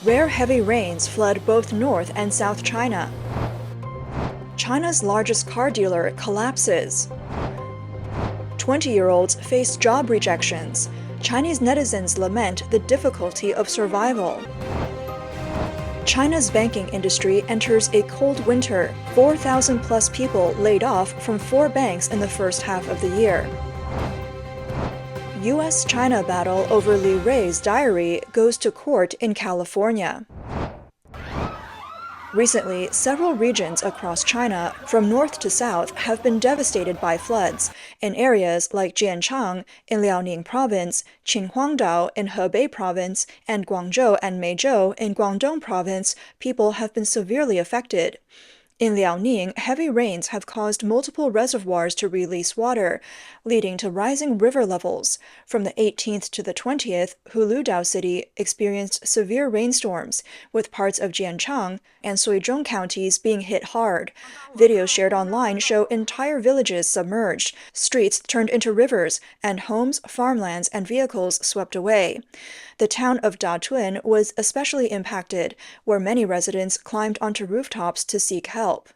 Rare heavy rains flood both North and South China. China's largest car dealer collapses. 20-year-olds face job rejections. Chinese netizens lament the difficulty of survival. China's banking industry enters a cold winter. 4,000 plus people laid off from 4 banks in the first half of the year. U.S China battle over Li Rui's diary goes to court in California. Recently, several regions across China, from north to south, have been devastated by floods. In areas like Jianchang in Liaoning Province, Qinhuangdao in Hebei Province, and Guangzhou and Meizhou in Guangdong Province, people have been severely affected. In Liaoning, heavy rains have caused multiple reservoirs to release water, leading to rising river levels. From the 18th to the 20th, Huludao City experienced severe rainstorms, with parts of Jianchang and Suizhong counties being hit hard. Videos shared online show entire villages submerged, streets turned into rivers, and homes, farmlands, and vehicles swept away. The town of Datun was especially impacted, where many residents climbed onto rooftops to seek help.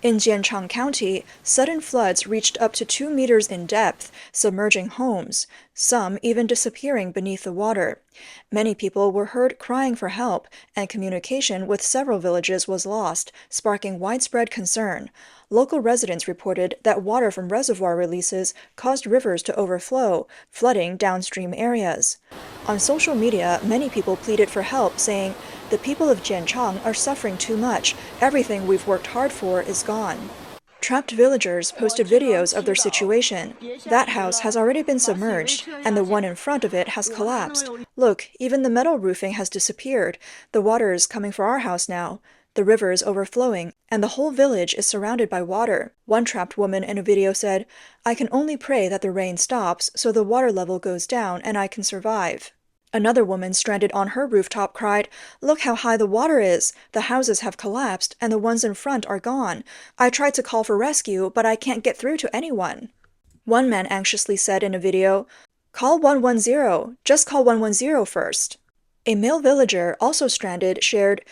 In Jianchang County, sudden floods reached up to 2 meters in depth, submerging homes, some even disappearing beneath the water. Many people were heard crying for help, and communication with several villages was lost, sparking widespread concern. Local residents reported that water from reservoir releases caused rivers to overflow, flooding downstream areas. On social media, many people pleaded for help, saying, "The people of Jianchang are suffering too much. Everything we've worked hard for is gone." Trapped villagers posted videos of their situation. "That house has already been submerged, and the one in front of it has collapsed. Look, even the metal roofing has disappeared. The water is coming for our house now. The river is overflowing, and the whole village is surrounded by water." One trapped woman in a video said, "I can only pray that the rain stops so the water level goes down and I can survive." Another woman stranded on her rooftop cried, "Look how high the water is. The houses have collapsed, and the ones in front are gone. I tried to call for rescue, but I can't get through to anyone." One man anxiously said in a video, "Call 110, just call 110 first." A male villager, also stranded, shared,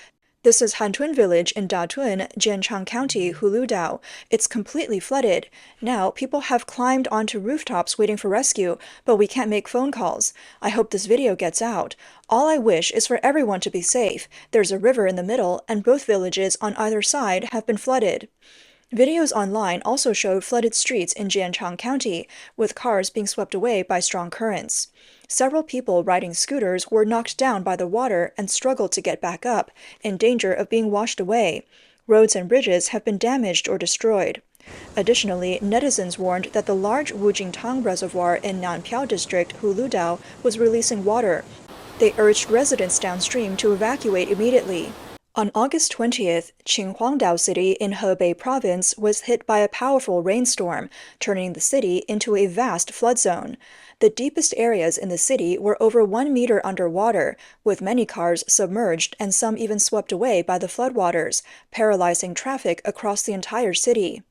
"This is Hantun village in Datun, Jianchang County, Huludao. It's completely flooded. Now, people have climbed onto rooftops waiting for rescue, but we can't make phone calls. I hope this video gets out. All I wish is for everyone to be safe. There's a river in the middle, and both villages on either side have been flooded." Videos online also showed flooded streets in Jianchang County, with cars being swept away by strong currents. Several people riding scooters were knocked down by the water and struggled to get back up, in danger of being washed away. Roads and bridges have been damaged or destroyed. Additionally, netizens warned that the large Wujingtang Reservoir in Nanpiao District, Huludao, was releasing water. They urged residents downstream to evacuate immediately. On August 20th, Qinhuangdao City in Hebei Province was hit by a powerful rainstorm, turning the city into a vast flood zone. The deepest areas in the city were over 1 meter underwater, with many cars submerged and some even swept away by the floodwaters, paralyzing traffic across the entire city.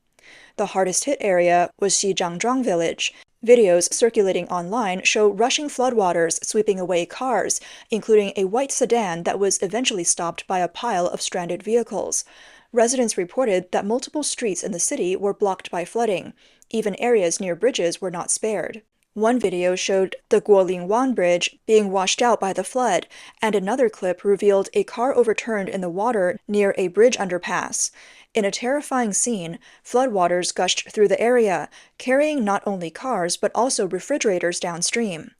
The hardest hit area was Xizhangzhuang Village. Videos circulating online show rushing floodwaters sweeping away cars, including a white sedan that was eventually stopped by a pile of stranded vehicles. Residents reported that multiple streets in the city were blocked by flooding. Even areas near bridges were not spared. One video showed the Guolingwan Bridge being washed out by the flood, and another clip revealed a car overturned in the water near a bridge underpass. In a terrifying scene, floodwaters gushed through the area, carrying not only cars but also refrigerators downstream.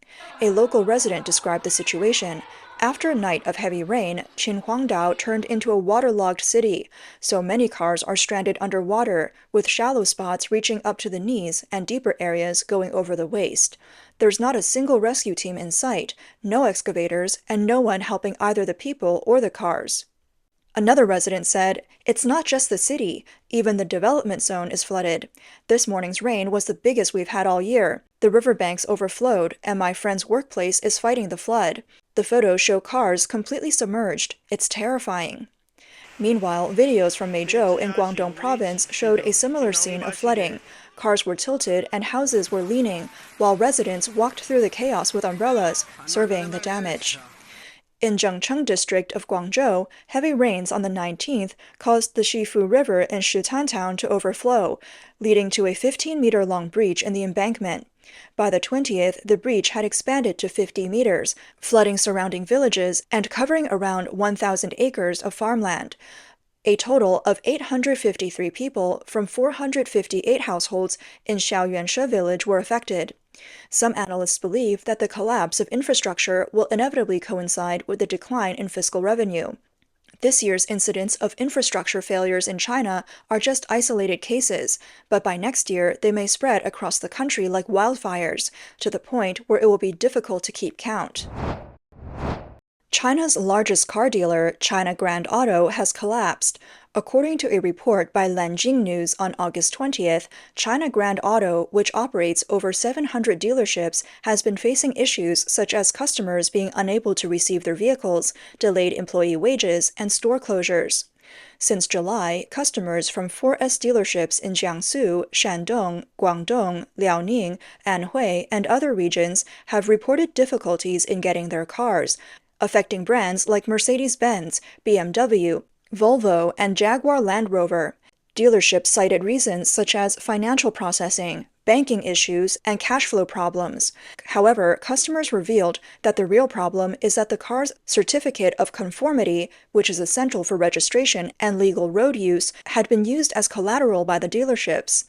A local resident described the situation. After a night of heavy rain, Qinhuangdao turned into a waterlogged city, so many cars are stranded underwater, with shallow spots reaching up to the knees and deeper areas going over the waist. There's not a single rescue team in sight, no excavators, and no one helping either the people or the cars. Another resident said, "It's not just the city. Even the development zone is flooded. This morning's rain was the biggest we've had all year. The riverbanks overflowed, and my friend's workplace is fighting the flood. The photos show cars completely submerged. It's terrifying." Meanwhile, videos from Meizhou in Guangdong Province showed a similar scene of flooding. Cars were tilted and houses were leaning, while residents walked through the chaos with umbrellas, surveying the damage. In Zhengcheng district of Guangzhou, heavy rains on the 19th caused the Shifu River in Shitan town to overflow, leading to a 15-meter-long breach in the embankment. By the 20th, the breach had expanded to 50 meters, flooding surrounding villages and covering around 1,000 acres of farmland. A total of 853 people from 458 households in Xiaoyuanshe village were affected. Some analysts believe that the collapse of infrastructure will inevitably coincide with the decline in fiscal revenue. This year's incidents of infrastructure failures in China are just isolated cases, but by next year they may spread across the country like wildfires, to the point where it will be difficult to keep count. China's largest car dealer, China Grand Auto, has collapsed. According to a report by Lanjing News on August 20th, China Grand Auto, which operates over 700 dealerships, has been facing issues such as customers being unable to receive their vehicles, delayed employee wages, and store closures. Since July, customers from 4S dealerships in Jiangsu, Shandong, Guangdong, Liaoning, Anhui, and other regions have reported difficulties in getting their cars, affecting brands like Mercedes-Benz, BMW, Volvo, and Jaguar Land Rover. Dealerships cited reasons such as financial processing, banking issues, and cash flow problems. However, customers revealed that the real problem is that the car's certificate of conformity, which is essential for registration and legal road use, had been used as collateral by the dealerships.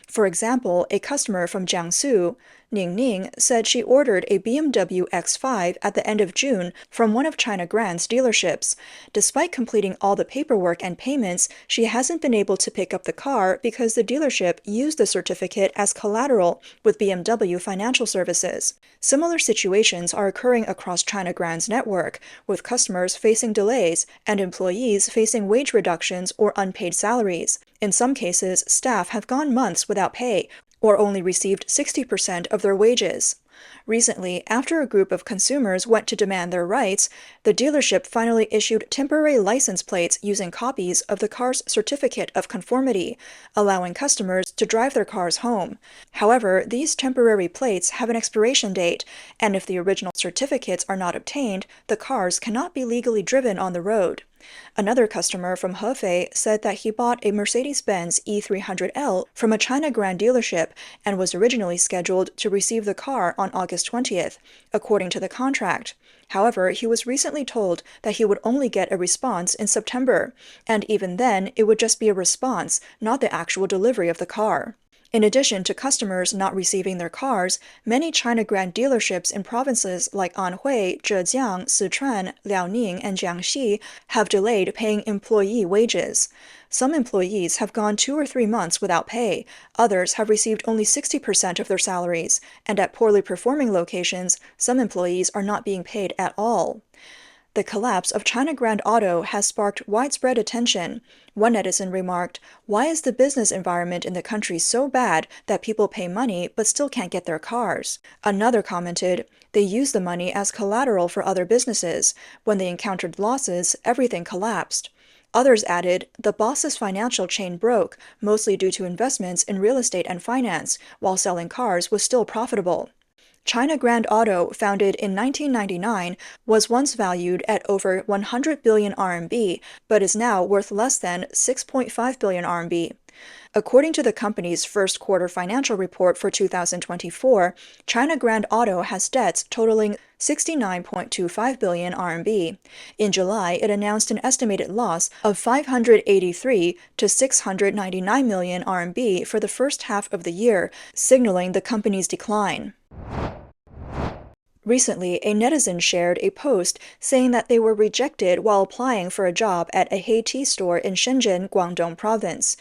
For example, a customer from Jiangsu, Ning Ning, said she ordered a BMW X5 at the end of June from one of China Grand's dealerships. Despite completing all the paperwork and payments, she hasn't been able to pick up the car because the dealership used the certificate as collateral with BMW Financial Services. Similar situations are occurring across China Grand's network, with customers facing delays and employees facing wage reductions or unpaid salaries. In some cases, staff have gone months without pay, or only received 60% of their wages. Recently, after a group of consumers went to demand their rights, the dealership finally issued temporary license plates using copies of the car's certificate of conformity, allowing customers to drive their cars home. However, these temporary plates have an expiration date, and if the original certificates are not obtained, the cars cannot be legally driven on the road. Another customer from Hefei said that he bought a Mercedes-Benz E300L from a China Grand dealership and was originally scheduled to receive the car on August 20th, according to the contract. However, he was recently told that he would only get a response in September, and even then it would just be a response, not the actual delivery of the car. In addition to customers not receiving their cars, many China Grand dealerships in provinces like Anhui, Zhejiang, Sichuan, Liaoning, and Jiangxi have delayed paying employee wages. Some employees have gone 2 or 3 months without pay, others have received only 60% of their salaries, and at poorly performing locations, some employees are not being paid at all. The collapse of China Grand Auto has sparked widespread attention. One netizen remarked, "Why is the business environment in the country so bad that people pay money but still can't get their cars?" Another commented, "They use the money as collateral for other businesses. When they encountered losses, everything collapsed." Others added, "The boss's financial chain broke, mostly due to investments in real estate and finance, while selling cars was still profitable." China Grand Auto, founded in 1999, was once valued at over 100 billion RMB, but is now worth less than 6.5 billion RMB. According to the company's first quarter financial report for 2024, China Grand Auto has debts totaling 69.25 billion RMB. In July, it announced an estimated loss of 583 to 699 million RMB for the first half of the year, signaling the company's decline. Recently, a netizen shared a post saying that they were rejected while applying for a job at a Haiti store in Shenzhen, Guangdong province.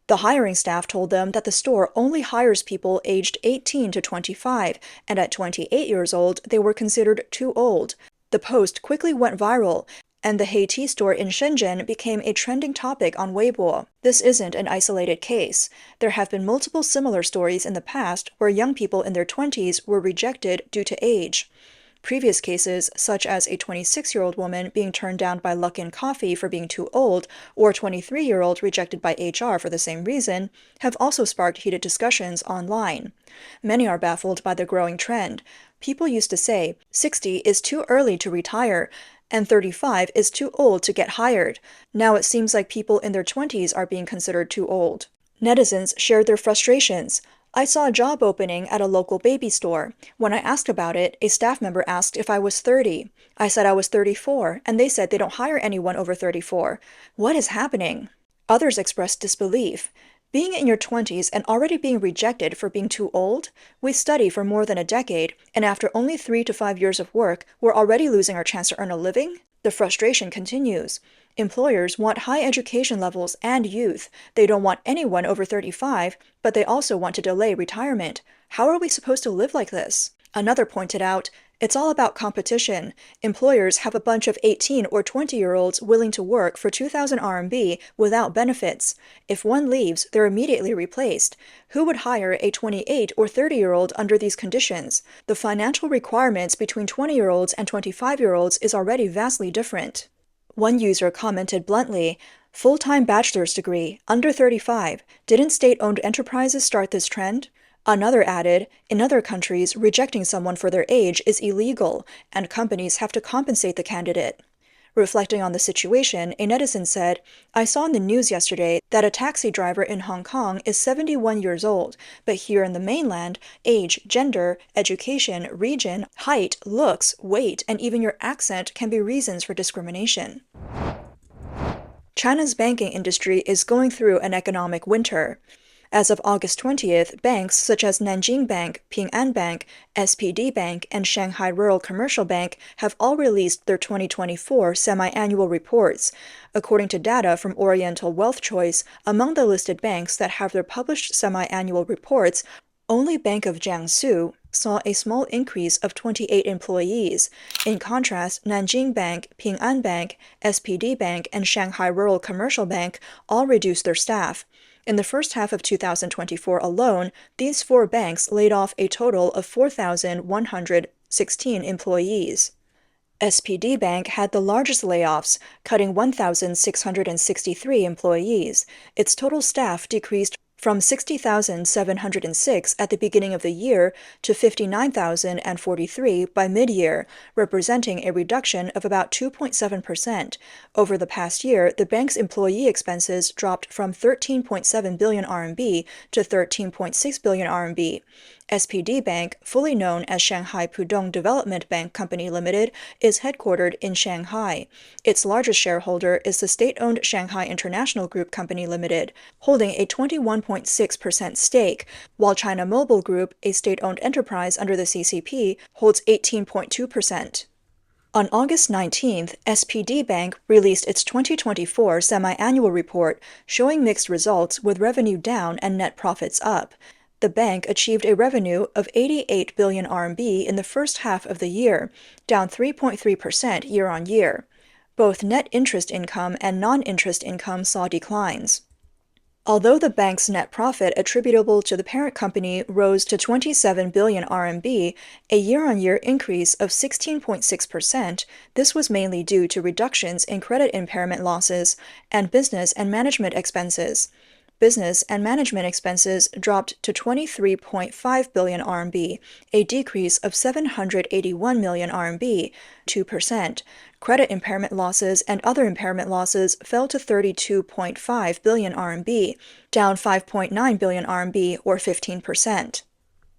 The hiring staff told them that the store only hires people aged 18 to 25, and at 28 years old, they were considered too old. The post quickly went viral, and the Haiti store in Shenzhen became a trending topic on Weibo. This isn't an isolated case. There have been multiple similar stories in the past where young people in their 20s were rejected due to age. Previous cases, such as a 26-year-old woman being turned down by Luckin Coffee for being too old, or a 23-year-old rejected by HR for the same reason, have also sparked heated discussions online. Many are baffled by the growing trend. People used to say, 60 is too early to retire. and 35 is too old to get hired. Now it seems like people in their 20s are being considered too old. Netizens shared their frustrations. I saw a job opening at a local baby store. When I asked about it, a staff member asked if I was 30. I said I was 34, and they said they don't hire anyone over 34. What is happening? Others expressed disbelief. Being in your 20s and already being rejected for being too old? We study for more than a decade, and after only 3 to 5 years of work, we're already losing our chance to earn a living? The frustration continues. Employers want high education levels and youth. They don't want anyone over 35, but they also want to delay retirement. How are we supposed to live like this? Another pointed out, it's all about competition. Employers have a bunch of 18 or 20-year-olds willing to work for 2,000 RMB without benefits. If one leaves, they're immediately replaced. Who would hire a 28 or 30-year-old under these conditions? The financial requirements between 20-year-olds and 25-year-olds is already vastly different. One user commented bluntly, "Full-time bachelor's degree, under 35. Didn't state-owned enterprises start this trend?" Another added, "In other countries, rejecting someone for their age is illegal, and companies have to compensate the candidate." Reflecting on the situation, a netizen said, "I saw in the news yesterday that a taxi driver in Hong Kong is 71 years old, but here in the mainland, age, gender, education, region, height, looks, weight, and even your accent can be reasons for discrimination." China's banking industry is going through an economic winter. As of August 20th, banks such as Nanjing Bank, Ping An Bank, SPD Bank, and Shanghai Rural Commercial Bank have all released their 2024 semi-annual reports. According to data from Oriental Wealth Choice, among the listed banks that have their published semi-annual reports, only Bank of Jiangsu saw a small increase of 28 employees. In contrast, Nanjing Bank, Ping An Bank, SPD Bank, and Shanghai Rural Commercial Bank all reduced their staff. In the first half of 2024 alone, these 4 banks laid off a total of 4,116 employees. SPD Bank had the largest layoffs, cutting 1,663 employees. Its total staff decreased from 60,706 at the beginning of the year to 59,043 by mid-year, representing a reduction of about 2.7%. Over the past year, the bank's employee expenses dropped from 13.7 billion RMB to 13.6 billion RMB. SPD Bank, fully known as Shanghai Pudong Development Bank Company Limited, is headquartered in Shanghai. Its largest shareholder is the state-owned Shanghai International Group Company Limited, holding a 21.6% stake, while China Mobile Group, a state-owned enterprise under the CCP, holds 18.2%. On August 19th, SPD Bank released its 2024 semi-annual report, showing mixed results with revenue down and net profits up. The bank achieved a revenue of 88 billion RMB in the first half of the year, down 3.3% year-on-year. Both net interest income and non-interest income saw declines. Although the bank's net profit attributable to the parent company rose to 27 billion RMB, a year-on-year increase of 16.6%, this was mainly due to reductions in credit impairment losses and business and management expenses. Business and management expenses dropped to 23.5 billion RMB, a decrease of 781 million RMB, 2%. Credit impairment losses and other impairment losses fell to 32.5 billion RMB, down 5.9 billion RMB, or 15%.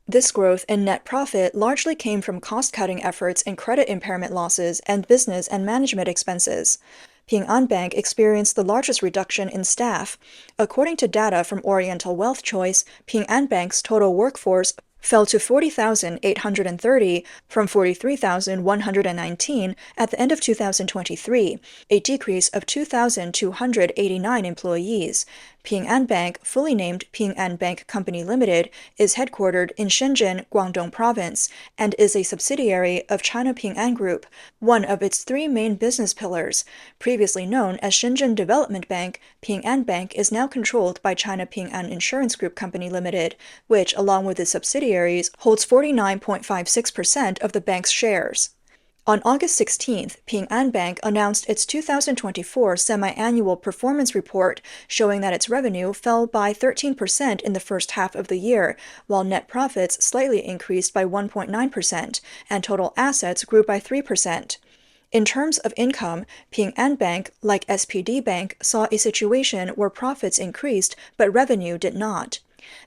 This growth in net profit largely came from cost-cutting efforts in credit impairment losses and business and management expenses. Ping An Bank experienced the largest reduction in staff. According to data from Oriental Wealth Choice, Ping An Bank's total workforce fell to 40,830 from 43,119 at the end of 2023, a decrease of 2,289 employees. Ping An Bank, fully named Ping An Bank Company Limited, is headquartered in Shenzhen, Guangdong Province, and is a subsidiary of China Ping An Group, one of its 3 main business pillars. Previously known as Shenzhen Development Bank, Ping An Bank is now controlled by China Ping An Insurance Group Company Limited, which, along with its subsidiaries, holds 49.56% of the bank's shares. On August 16th, Ping An Bank announced its 2024 semi-annual performance report, showing that its revenue fell by 13% in the first half of the year, while net profits slightly increased by 1.9%, and total assets grew by 3%. In terms of income, Ping An Bank, like SPD Bank, saw a situation where profits increased but revenue did not.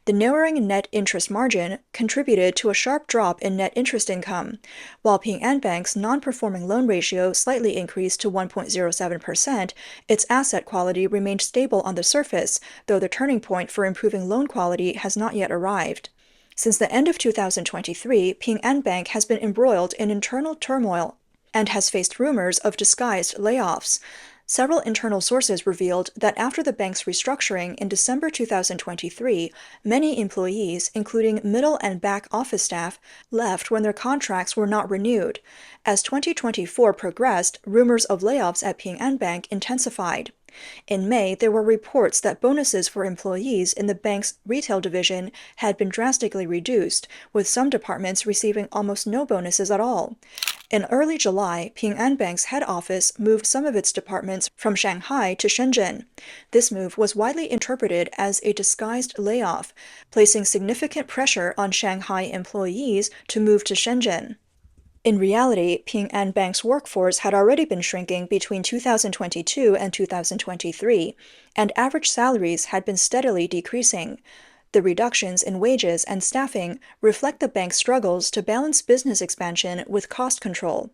The narrowing net interest margin contributed to a sharp drop in net interest income, while Ping An Bank's non-performing loan ratio slightly increased to 1.07%. Its asset quality remained stable on the surface, though the turning point for improving loan quality has not yet arrived. Since the end of 2023, Ping An Bank has been embroiled in internal turmoil and has faced rumors of disguised layoffs. Several internal sources revealed that after the bank's restructuring in December 2023, many employees, including middle and back office staff, left when their contracts were not renewed. As 2024 progressed, rumors of layoffs at Ping An Bank intensified. In May, there were reports that bonuses for employees in the bank's retail division had been drastically reduced, with some departments receiving almost no bonuses at all. In early July, Ping An Bank's head office moved some of its departments from Shanghai to Shenzhen. This move was widely interpreted as a disguised layoff, placing significant pressure on Shanghai employees to move to Shenzhen. In reality, Ping An Bank's workforce had already been shrinking between 2022 and 2023, and average salaries had been steadily decreasing. The reductions in wages and staffing reflect the bank's struggles to balance business expansion with cost control.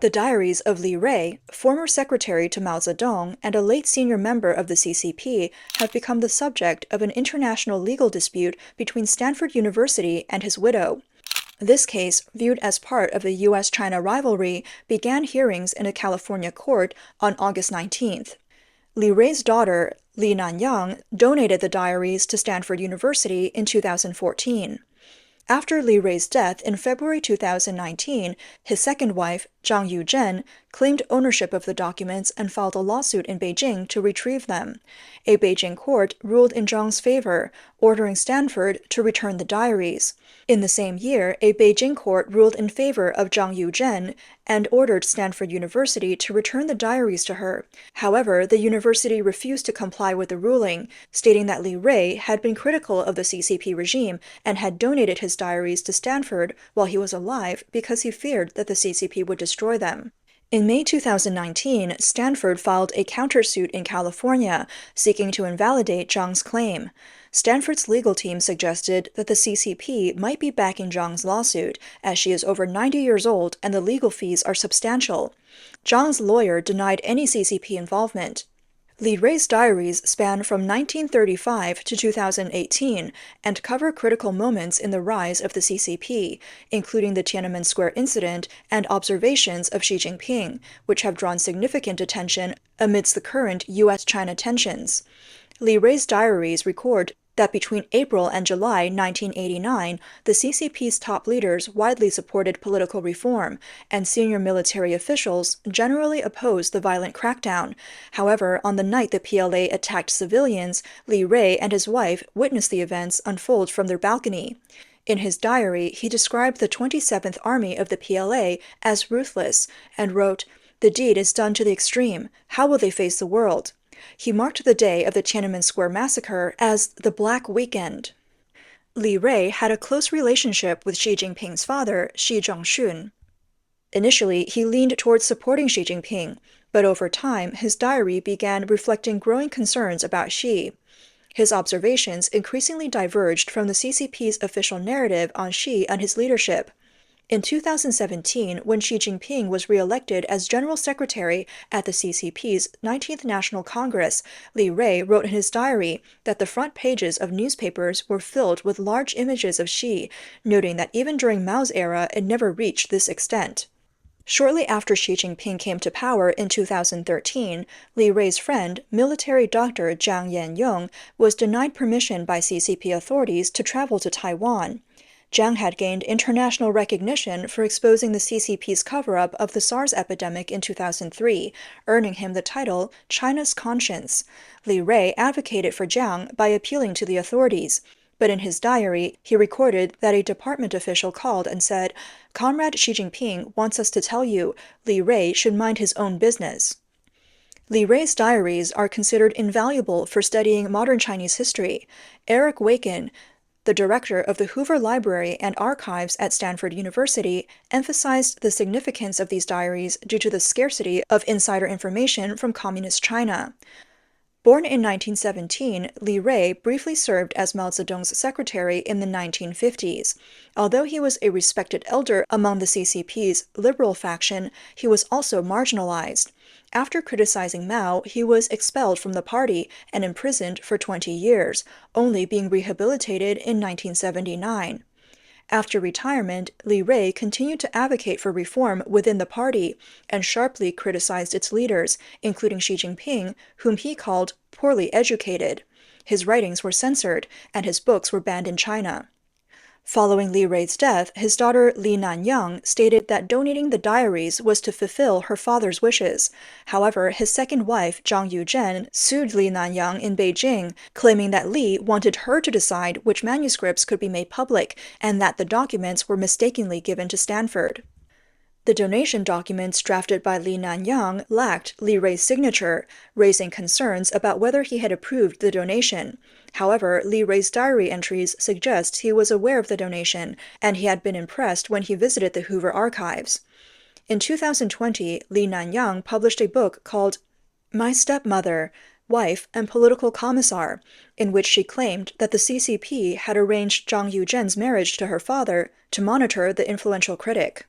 The diaries of Li Rui, former secretary to Mao Zedong and a late senior member of the CCP, have become the subject of an international legal dispute between Stanford University and his widow. This case, viewed as part of the U.S. China rivalry, began hearings in a California court on August 19th. Li Rui's daughter, Li Nanyang, donated the diaries to Stanford University in 2014. After Li Rui's death in February 2019, his second wife, Zhang Yuzhen, claimed ownership of the documents and filed a lawsuit in Beijing to retrieve them. A Beijing court ruled in Zhang's favor, ordering Stanford to return the diaries. In the same year, a Beijing court ruled in favor of Zhang Yuzhen and ordered Stanford University to return the diaries to her. However, the university refused to comply with the ruling, stating that Li Rui had been critical of the CCP regime and had donated his diaries to Stanford while he was alive because he feared that the CCP would destroy them. In May 2019, Stanford filed a countersuit in California, seeking to invalidate Zhang's claim. Stanford's legal team suggested that the CCP might be backing Zhang's lawsuit, as she is over 90 years old and the legal fees are substantial. Zhang's lawyer denied any CCP involvement. Li Rui's diaries span from 1935 to 2018 and cover critical moments in the rise of the CCP, including the Tiananmen Square incident and observations of Xi Jinping, which have drawn significant attention amidst the current U.S. China tensions. Li Rui's diaries record that between April and July 1989, the CCP's top leaders widely supported political reform, and senior military officials generally opposed the violent crackdown. However, on the night the PLA attacked civilians, Li Rui and his wife witnessed the events unfold from their balcony. In his diary, he described the 27th Army of the PLA as ruthless and wrote, "The deed is done to the extreme. How will they face the world?" He marked the day of the Tiananmen Square massacre as the Black Weekend. Li Rui had a close relationship with Xi Jinping's father, Xi Zhongxun. Initially, he leaned towards supporting Xi Jinping, but over time, his diary began reflecting growing concerns about Xi. His observations increasingly diverged from the CCP's official narrative on Xi and his leadership. In 2017, when Xi Jinping was re-elected as General Secretary at the CCP's 19th National Congress, Li Rui wrote in his diary that the front pages of newspapers were filled with large images of Xi, noting that even during Mao's era, it never reached this extent. Shortly after Xi Jinping came to power in 2013, Li Rui's friend, military doctor Jiang Yanyong, was denied permission by CCP authorities to travel to Taiwan. Jiang had gained international recognition for exposing the CCP's cover-up of the SARS epidemic in 2003, earning him the title China's Conscience. Li Rui advocated for Jiang by appealing to the authorities, but in his diary, he recorded that a department official called and said, "Comrade Xi Jinping wants us to tell you, Li Rui should mind his own business." Li Rui's diaries are considered invaluable for studying modern Chinese history. Eric Waken, the director of the Hoover Library and Archives at Stanford University, emphasized the significance of these diaries due to the scarcity of insider information from Communist China. Born in 1917, Li Rui briefly served as Mao Zedong's secretary in the 1950s. Although he was a respected elder among the CCP's liberal faction, he was also marginalized. After criticizing Mao, he was expelled from the party and imprisoned for 20 years, only being rehabilitated in 1979. After retirement, Li Rui continued to advocate for reform within the party and sharply criticized its leaders, including Xi Jinping, whom he called poorly educated. His writings were censored, and his books were banned in China. Following Li Rui's death, his daughter Li Nanyang stated that donating the diaries was to fulfill her father's wishes. However, his second wife, Zhang Yuzhen, sued Li Nanyang in Beijing, claiming that Li wanted her to decide which manuscripts could be made public and that the documents were mistakenly given to Stanford. The donation documents drafted by Li Nanyang lacked Li Rui's signature, raising concerns about whether he had approved the donation. However, Li Rui's diary entries suggest he was aware of the donation, and he had been impressed when he visited the Hoover Archives. In 2020, Li Nanyang published a book called My Stepmother, Wife and Political Commissar, in which she claimed that the CCP had arranged Zhang Yuzhen's marriage to her father to monitor the influential critic.